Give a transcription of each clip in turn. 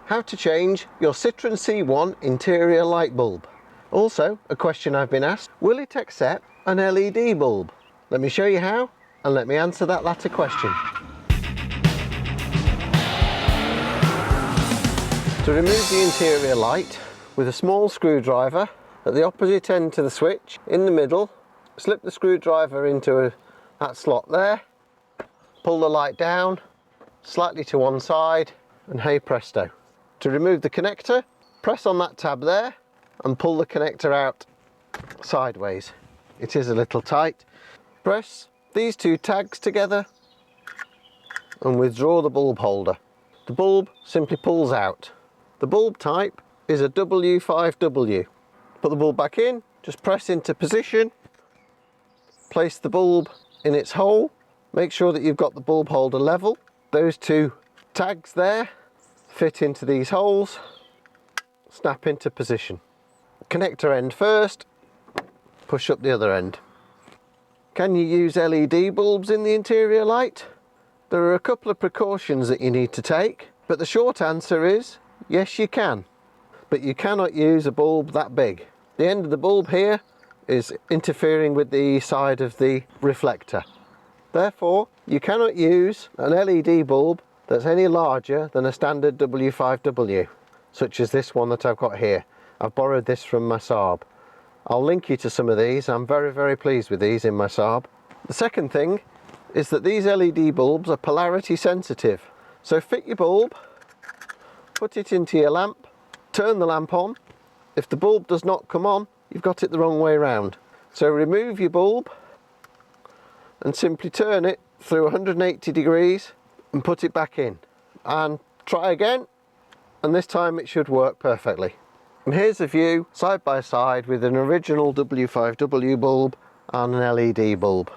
how to change your Citroen C1 interior light bulb. Also, a question I've been asked, will it accept an LED bulb? Let me show you how, and let me answer that latter question. To remove the interior light, with a small screwdriver at the opposite end to the switch, in the middle, slip the screwdriver into that slot there, pull the light down, slightly to one side, and hey presto. To remove the connector, press on that tab there and pull the connector out sideways. It is a little tight. Press these two tags together and withdraw the bulb holder. The bulb simply pulls out. The bulb type is a W5W. Put the bulb back in, just press into position, place the bulb in its hole, make sure that you've got the bulb holder level. Those two tags there fit into these holes, snap into position. Connector end first, push up the other end. Can you use LED bulbs in the interior light? There are a couple of precautions that you need to take, but the short answer is yes, you can. But you cannot use a bulb that big. The end of the bulb here is interfering with the side of the reflector. Therefore, you cannot use an LED bulb that's any larger than a standard W5W, such as this one that I've got here. I've borrowed this from my Saab. I'll link you to some of these. I'm very pleased with these in my Saab. The second thing is that these LED bulbs are polarity sensitive. So fit your bulb, put it into your lamp, turn the lamp on. If the bulb does not come on, you've got it the wrong way round. So remove your bulb and simply turn it through 180 degrees and put it back in. And try again, and this time it should work perfectly. And here's a view side by side with an original W5W bulb and an LED bulb.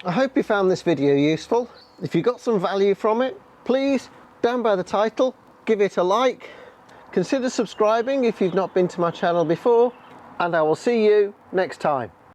I hope you found this video useful. If you got some value from it, please, down by the title, give it a like. Consider subscribing if you've not been to my channel before, and I will see you next time.